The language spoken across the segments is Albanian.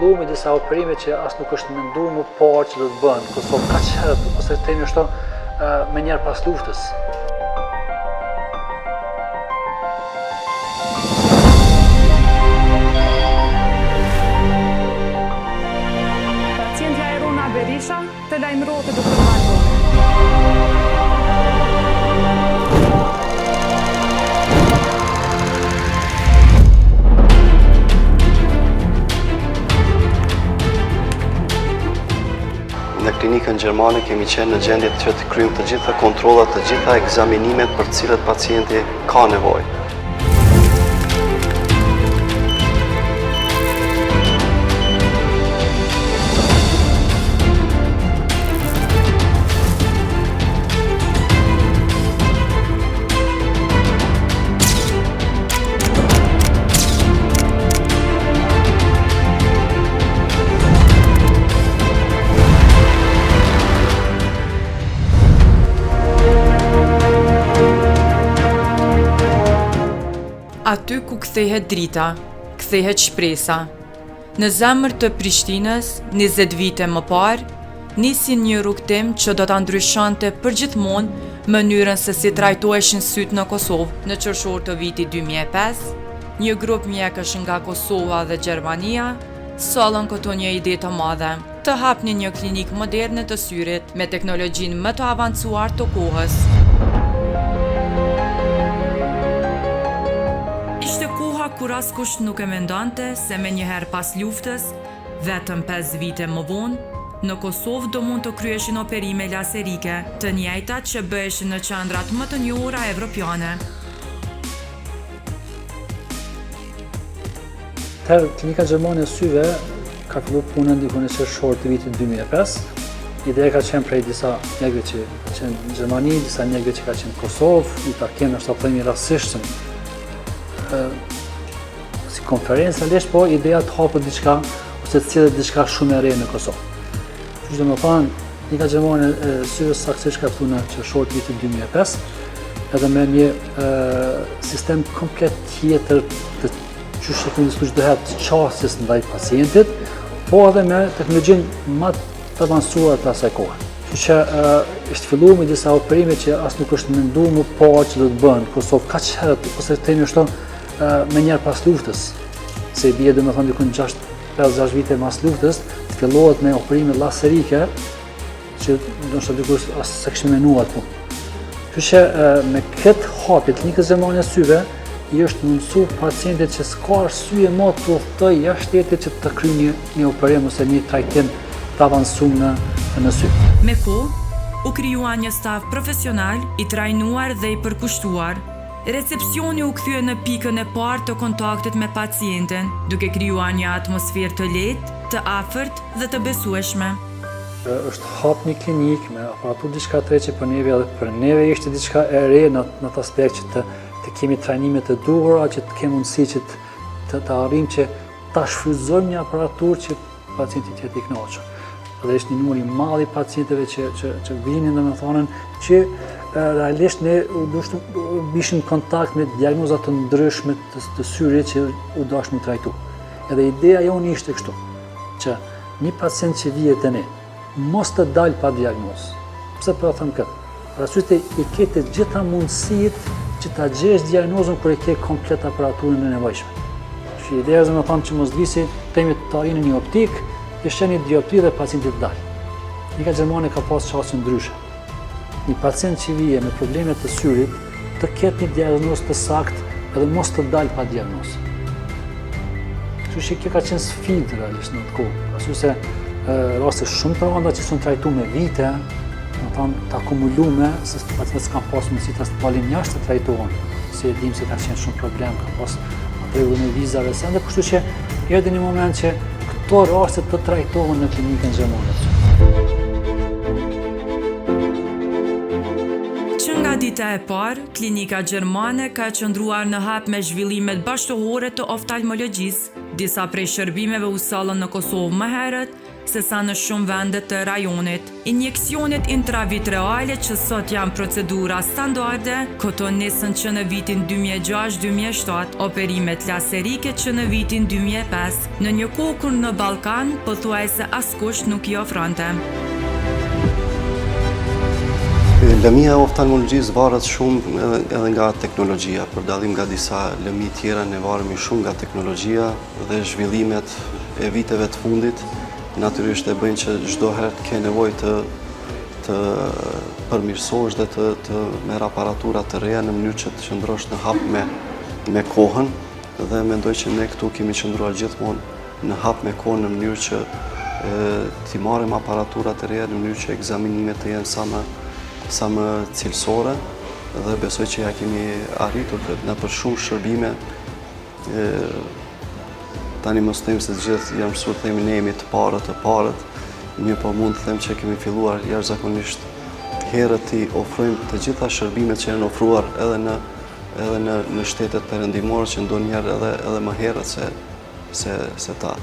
fillu me disa operime që as nuk është menduar më parë që do të bëhen. Kosovë kaq herët, ose të themi ashtu, me njerë pas luftës. Pacientja Erona Berisha të lajmërohet të doktor Marko. Në klinikën gjermane kemi qenë në gjendje që të kryejmë të gjitha kontrollat, të gjitha ekzaminimet për të cilët pacienti ka nevojë. Aty ku kthehet drita, kthehet shpresa. Në zemër të Prishtinës, 20 vite më parë, nisi një rrugtim që do ta ndryshonte përgjithmonë mënyrën se si trajtoheshin sytë në Kosovë. Në qershor të vitit 2005, një grup mjekësh nga Kosova dhe Gjermania sollën këtu një ide të madhe, të hapnin një klinikë moderne të syrit me teknologjinë më të avancuar të kohës. Ishte koha kur askush nuk e mendonte se me njëherë pas luftës, vetëm 5 vite më vonë, në Kosovë do mund të kryeshin operime laserike, të njëjtat që bëheshin në qendrat më të njohura evropiane. Klinika gjermane e syve ka filluar punën diku në qershor të vitit 2005. Ideja ka qenë prej disa mjekëve që ka qenë në Gjermani, disa mjekëve që ka qenë në Kosovë, i takim është të themi rastësisht si konferencë, po ideja të hapet diçka ose të cilët diçka shumë e re në Kosovë. Që do të thonë, Klinika gjermane e syve saktësisht ka filluar në qershor të vitit 2005, edhe me një sistem komplet tjetër të që shikojmë diskush dohet qasjes ndaj pacientit, po edhe me teknologjinë më të avancuar të asaj kohe. Kështu që është filluar me disa operime që as nuk është menduar më parë që do të bëhen në Kosovë kaq herët, ose të themi ashtu, me njerë pas luftës, se i bie domethënë diku 5-6 vite pas luftës, të fillohet me operime laserike, që ndoshta dikush as se kishim menuar punë. Kështu që me këtë hapje të klinikës gjermane syve, i është mundësu pacientit që s'ka arsye më të udhtoj jashtë shtetit që të kryejë një operim ose një trajtim të avancuar në sy. Me kohë, u krijua një staf profesional, i trajnuar dhe i përkushtuar. Recepcioni u kthye në pikën e parë të kontaktit me pacientin, duke krijuar një atmosferë të lehtë, të afërt dhe të besueshme. Është hap një klinikë me aparatur diçka të re që për neve edhe për neve ishte diçka e re në atë aspekt që të kemi trajnimet e duhura, që të kemi mundësi që të arrijmë që ta shfrytëzojmë një aparatur që pacienti të jetë i kënaqur. Dhe është një numër i madh i pacientëve që vinin domethënë që realisht ne bishim kontakt me diagnoza të ndryshme të syrit që u dashmë trajtu. Edhe ideja jonë ishte kështu, që një pacient që vihet te ne mos të dalë pa diagnozë. Pse po them këtë? Arsye se i ke të gjitha mundësitë që ta gjesh diagnozën kur e ke komplet aparaturën e nevojshme. Që ideja është domethënë që mos visi temi të arrijnë një optik, të shëni dioptri dhe pacienti të dalë. Klinika gjermane ka pas çështje ndryshe. Një pacient që vije me probleme të syrit të ketë një diagnozë të saktë edhe mos të dalë pa diagnozë. Kështu që kjo ka qenë sfidë realisht në atë kohë. Ashtu se raste shumë të rënda që sont trajtuar me vite, domethënë të akumulume, se pacientët s'kan pas mundësi të dalin jashtë të trajtohen, se e dim se ka qenë shumë problem, ka pas rregull me vizave se ende, kështu që erdhi një moment që këto raste të trajtohen në klinikën gjermane. Që nga dita e parë, klinika gjermane ka qëndruar në hap me zhvillimet bashkëtohore të oftalmologjisë. Disa prej shërbimeve u sollën në Kosovë më herët, se sa në shumë vendet të rajonit. Injeksionet intravitreale që sot janë procedura standarde, këto nisën që në vitin 2006-2007, operimet laserike që në vitin 2005, në një kohë kur në Ballkan pothuajse askush nuk I ofronte. Lëmia e oftalmologjisë varet shumë edhe nga teknologjia. Për dallim nga disa lëmi tjera ne varemi shumë nga teknologjia dhe zhvillimet e viteve të fundit natyrisht e bëjnë që çdo herë të ke nevojë të përmirësosh dhe të merr aparatura të reja në mënyrë që të qëndrosh në hap me kohën dhe mendoj që ne këtu kemi qëndruar gjithmonë në hap me kohën në mënyrë që t'i marrim aparatura të reja në mënyrë që ekzaminimet të jenë sa më cilësore dhe besoj që ja kemi arritur në për shumë shërbime. Tani mos them se të gjithë janë mësuar të themi ne jemi të parët, mirë po mund të them që kemi filluar jashtëzakonisht herët të ofrojmë të gjitha shërbimet që janë ofruar edhe në shtetet perëndimore që ndonjëherë edhe më herët se ta.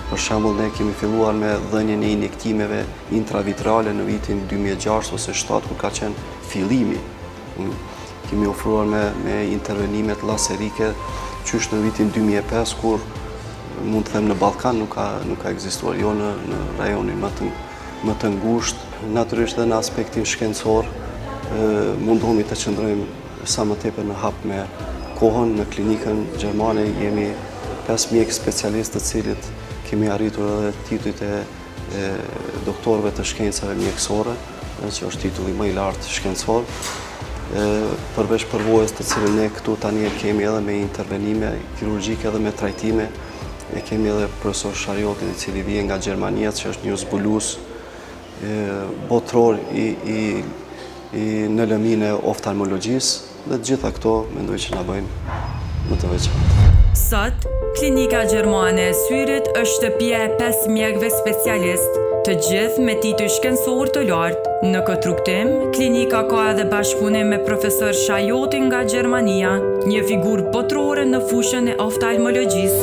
Për shembull, ne kemi filluar me dhënien e injektimeve intravitreale në vitin 2006 ose 2007, kur ka qenë fillimi. Kemi ofruar me intervenimet laserike, qysh në vitin 2005, kur mund të them në Ballkan nuk ka ekzistuar, jo në rajonin më të ngushtë. Natyrisht edhe në aspektin shkencor, mundohemi të qëndrojmë sa më tepër në hap me kohën. Në klinikën gjermane jemi 5 mjek specialistë të cilët kemi arritur edhe titujt e doktorëve të shkencave mjekësore, që është titulli më I lartë shkencor. Përveç përvojës të cilën ne këtu tani e kemi edhe me intervenime kirurgjike edhe me trajtime, e kemi edhe profesor Shariotin I cili vjen nga Gjermania, që është një zbulus botror në lëminë e oftalmologjisë dhe të gjitha këto mendoj që na bëjnë më të veçantë. Sot, Klinika Gjermane e Syrit është shtëpia e 5 mjekëve specialist, të gjithë me titull shkencor të lartë. Në këtë rrugtim, klinika ka edhe bashkëpunim me profesor Shajotin nga Gjermania, një figurë botrore në fushën e oftalmologjisë.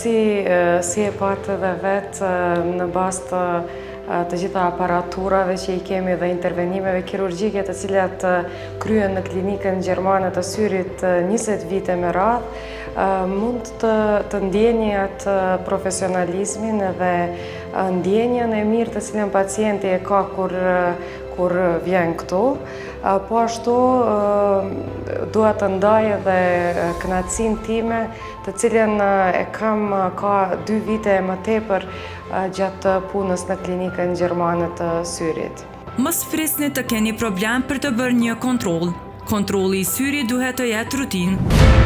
Si e partë dhe vetë në bazë të gjitha aparaturave që I kemi dhe intervenimeve kirurgjike të cilat kryen në klinikën gjermane të Syrit 20 vite me radhë, mund të ndjeni atë profesionalizmin dhe ndjenjën e mirë të cilën pacienti e ka kur vjen këtu. Po ashtu dua të ndaj edhe kënaqësinë time të cilën e kam ka 2 vite më tepër gjatë punës në klinikën gjermane të Syrit. Mos frisni të keni problem për të bërë një kontroll. Kontrolli I syrit duhet të jetë rutinë.